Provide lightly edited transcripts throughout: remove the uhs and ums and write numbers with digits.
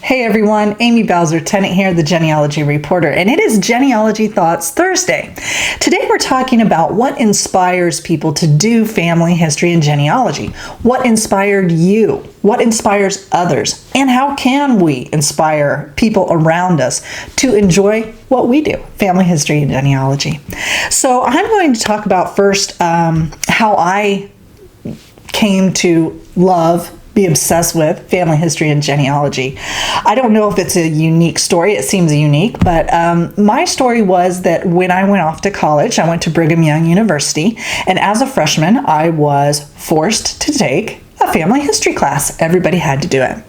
Hey everyone, Amy Bowser, Tennant here, the Genealogy Reporter, and it is Genealogy Thoughts Thursday. Today we're talking about what inspires people to do family history and genealogy. What inspired you? What inspires others? And how can we inspire people around us to enjoy what we do, family history and genealogy? So I'm going to talk about first how I came to be obsessed with family history and genealogy. I don't know if it's a unique story. It seems unique, but my story was that when I went off to college, I went to Brigham Young University, and as a freshman, I was forced to take a family history class. Everybody had to do it.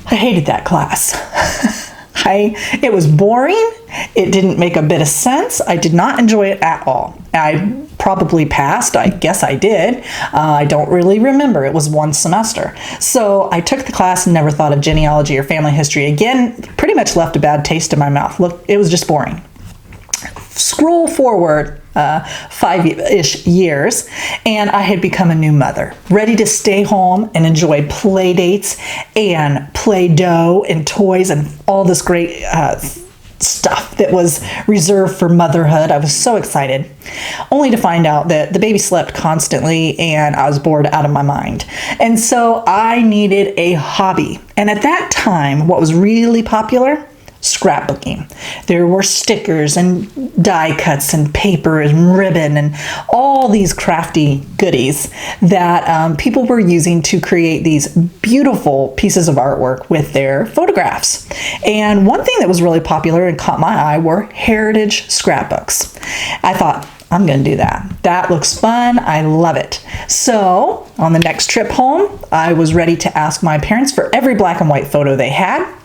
I hated that class. It was boring. It didn't make a bit of sense. I did not enjoy it at all. I probably passed. I guess I did. I don't really remember. It was one semester. So I took the class and never thought of genealogy or family history again. Pretty much left a bad taste in my mouth. Look, it was just boring. Scroll forward 5-ish years, and I had become a new mother, ready to stay home and enjoy play dates and Play-Doh and toys and all this great stuff that was reserved for motherhood. I was so excited, only to find out that the baby slept constantly and I was bored out of my mind. And so I needed a hobby. And at that time, what was really popular? Scrapbooking. There were stickers and die cuts and paper and ribbon and all these crafty goodies that people were using to create these beautiful pieces of artwork with their photographs. And one thing that was really popular and caught my eye were heritage scrapbooks. I thought, I'm going to do that. That looks fun. I love it. So on the next trip home, I was ready to ask my parents for every black and white photo they had.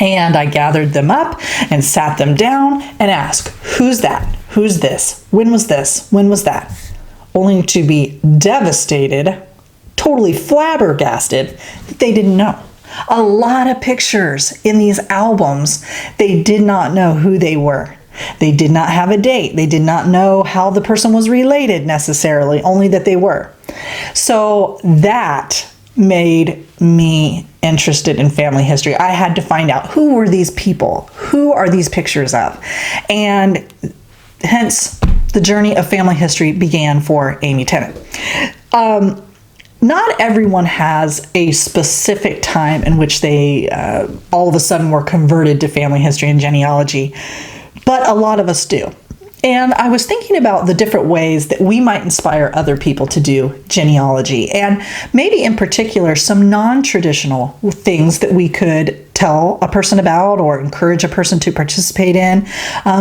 And I gathered them up and sat them down and asked, who's that? Who's this? When was this? When was that? Only to be devastated, totally flabbergasted that they didn't know. A lot of pictures in these albums, they did not know who they were. They did not have a date. They did not know how the person was related necessarily, only that they were. So that made me interested in family history. I had to find out, who were these people? Who are these pictures of? And hence the journey of family history began for Amy Tennant. Not everyone has a specific time in which they all of a sudden were converted to family history and genealogy, but a lot of us do. And I was thinking about the different ways that we might inspire other people to do genealogy, and maybe in particular some non-traditional things that we could tell a person about or encourage a person to participate in,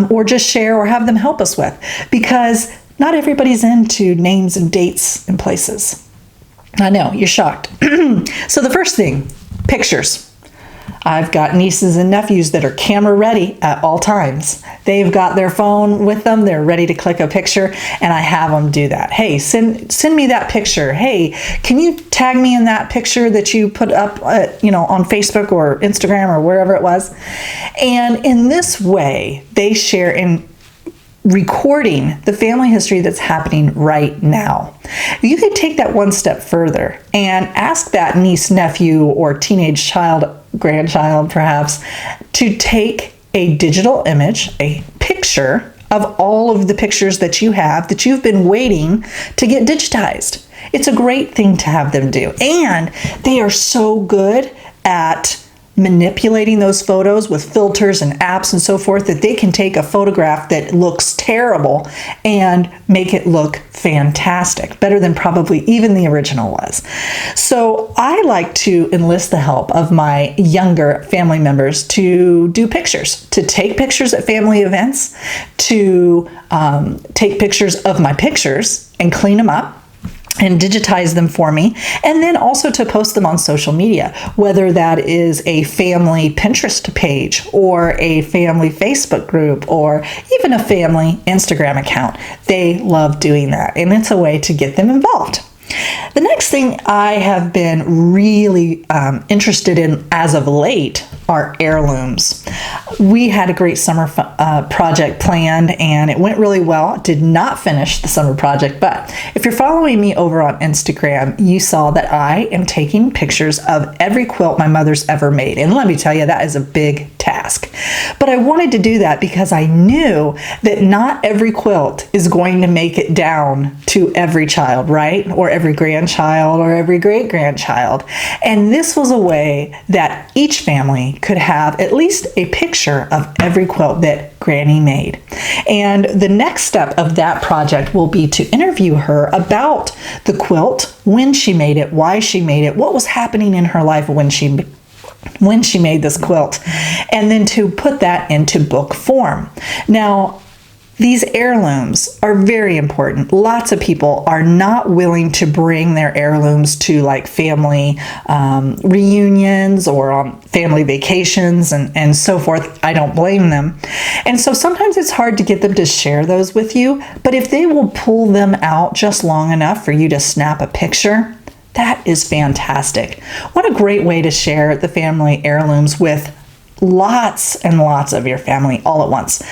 or just share or have them help us with, because not everybody's into names and dates and places. I know, you're shocked. So the first thing, pictures. I've got nieces and nephews that are camera ready at all times. They've got their phone with them. They're ready to click a picture, and I have them do that. Hey, send me that picture. Hey, can you tag me in that picture that you put up, on Facebook or Instagram or wherever it was? And in this way, they share in recording the family history that's happening right now. You could take that one step further and ask that niece, nephew, or teenage child, grandchild perhaps, to take a digital image, a picture of all of the pictures that you have that you've been waiting to get digitized. It's a great thing to have them do. And they are so good at manipulating those photos with filters and apps and so forth that they can take a photograph that looks terrible and make it look fantastic, better than probably even the original was. So I like to enlist the help of my younger family members to do pictures, to take pictures at family events, to take pictures of my pictures and clean them up and digitize them for me, and then also to post them on social media, whether that is a family Pinterest page or a family Facebook group or even a family Instagram account. They love doing that, and it's a way to get them involved. The next thing I have been really interested in as of late are heirlooms. We had a great summer project planned and it went really well. Did not finish the summer project, but if you're following me over on Instagram, you saw that I am taking pictures of every quilt my mother's ever made. And let me tell you, that is a big task. But I wanted to do that because I knew that not every quilt is going to make it down to every child, right? Or every grandchild or every great-grandchild. And this was a way that each family could have at least a picture of every quilt that Granny made. And the next step of that project will be to interview her about the quilt, when she made it, why she made it, what was happening in her life when she made this quilt, and then to put that into book form. Now, these heirlooms are very important. Lots of people are not willing to bring their heirlooms to like family reunions or on family vacations and so forth. I don't blame them. And so sometimes it's hard to get them to share those with you, but if they will pull them out just long enough for you to snap a picture, that is fantastic. What a great way to share the family heirlooms with lots and lots of your family all at once.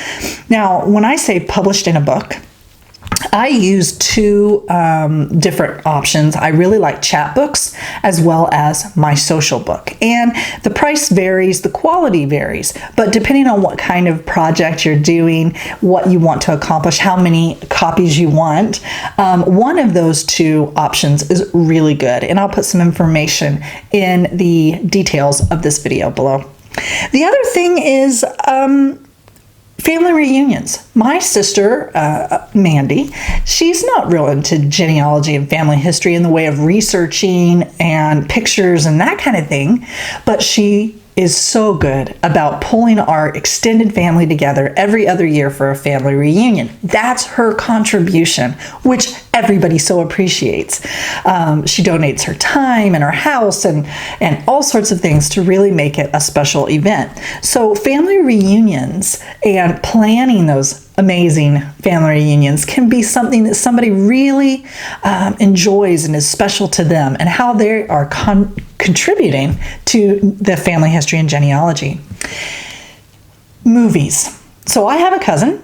Now, when I say published in a book, I use two different options. I really like chapbooks as well as my social book. And the price varies, the quality varies, but depending on what kind of project you're doing, what you want to accomplish, how many copies you want, one of those two options is really good. And I'll put some information in the details of this video below. The other thing is family reunions. My sister, Mandy, she's not real into genealogy and family history in the way of researching and pictures and that kind of thing, but she is so good about pulling our extended family together every other year for a family reunion. That's her contribution, which everybody so appreciates. She donates her time and her house and all sorts of things to really make it a special event. So family reunions and planning those amazing family reunions can be something that somebody really enjoys and is special to them, and how they are contributing to the family history and genealogy. Movies. So I have a cousin.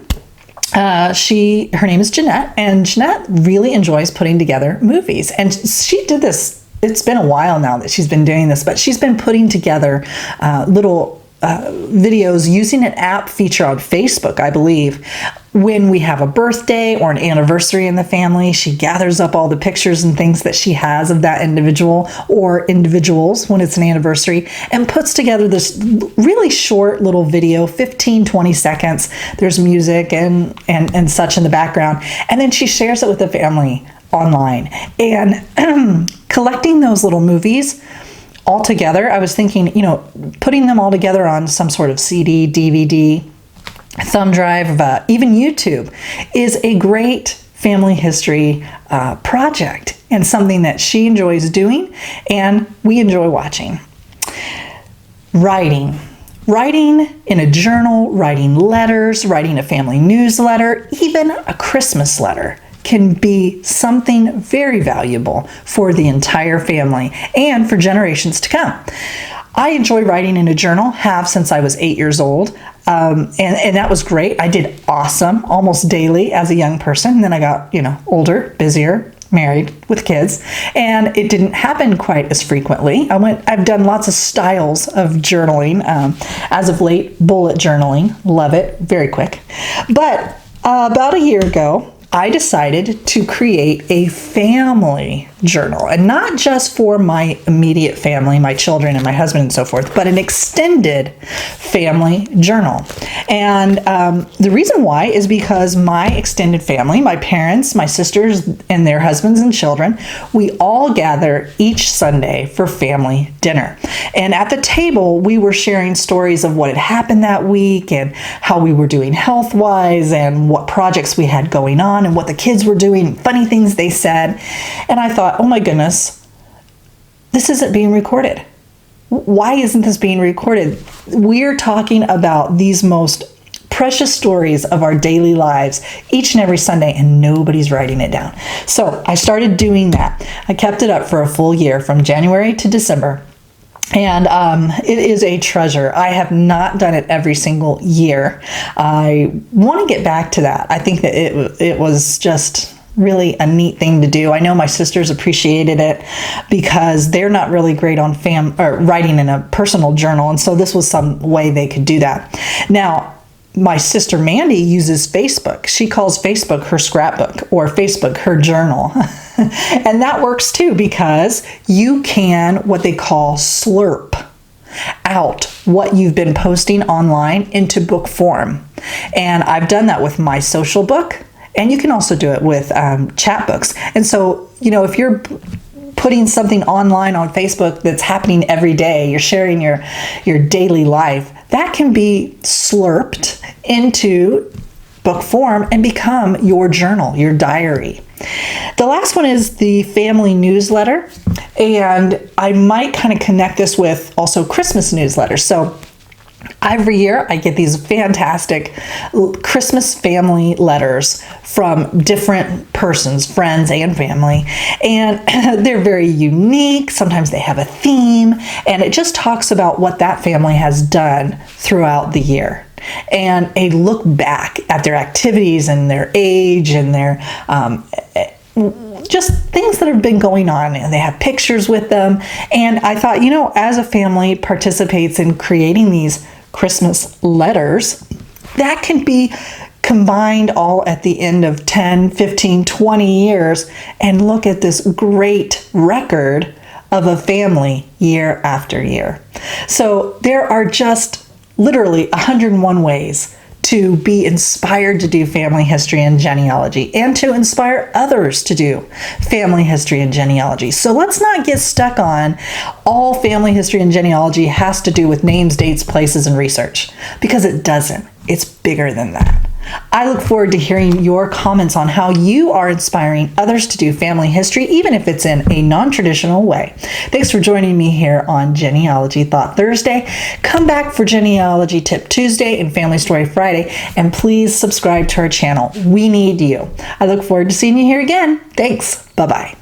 Her name is Jeanette, and Jeanette really enjoys putting together movies. And she did this, it's been a while now that she's been doing this, but she's been putting together little videos using an app feature on Facebook, I believe. When we have a birthday or an anniversary in the family, she gathers up all the pictures and things that she has of that individual or individuals when it's an anniversary, and puts together this really short little video, 15-20 seconds. There's music and such in the background, and then she shares it with the family online. And collecting those little movies all together, I was thinking, putting them all together on some sort of CD, DVD, thumb drive, even YouTube, is a great family history project, and something that she enjoys doing and we enjoy watching. Writing in a journal, writing letters, writing a family newsletter, even a Christmas letter can be something very valuable for the entire family and for generations to come. I enjoy writing in a journal, have since I was 8 years old, and that was great. I did awesome almost daily as a young person. And then I got, older, busier, married with kids, and it didn't happen quite as frequently. I've done lots of styles of journaling. As of late, bullet journaling, love it, very quick. But about a year ago, I decided to create a family journal, and not just for my immediate family, my children and my husband and so forth, but an extended family journal. And the reason why is because my extended family, my parents, my sisters and their husbands and children, we all gather each Sunday for family dinner. And at the table, we were sharing stories of what had happened that week and how we were doing health-wise and what projects we had going on and what the kids were doing, funny things they said. And I thought, oh my goodness, this isn't being recorded. Why isn't this being recorded? We're talking about these most precious stories of our daily lives each and every Sunday, and nobody's writing it down. So I started doing that. I kept it up for a full year from January to December. And it is a treasure. I have not done it every single year. I want to get back to that. I think that it was just really a neat thing to do. I know my sisters appreciated it because they're not really great on writing in a personal journal, and so this was some way they could do that. Now, my sister Mandy uses Facebook. She calls Facebook her scrapbook or Facebook her journal. And that works too because you can what they call slurp out what you've been posting online into book form. And I've done that with my social book, and you can also do it with chat books. And so, if you're putting something online on Facebook that's happening every day, you're sharing your daily life, that can be slurped into book form and become your journal, your diary. The last one is the family newsletter, and I might kind of connect this with also Christmas newsletters. So every year I get these fantastic Christmas family letters from different persons, friends and family, and they're very unique. Sometimes they have a theme, and it just talks about what that family has done throughout the year. And a look back at their activities and their age and their just things that have been going on, and they have pictures with them. And I thought, as a family participates in creating these Christmas letters, that can be combined all at the end of 10, 15, 20 years, and look at this great record of a family year after year. So there are just literally 101 ways to be inspired to do family history and genealogy, and to inspire others to do family history and genealogy. So let's not get stuck on all family history and genealogy has to do with names, dates, places, and research, because it doesn't. It's bigger than that. I look forward to hearing your comments on how you are inspiring others to do family history, even if it's in a non-traditional way. Thanks for joining me here on Genealogy Thought Thursday. Come back for Genealogy Tip Tuesday and Family Story Friday, and please subscribe to our channel. We need you. I look forward to seeing you here again. Thanks. Bye-bye.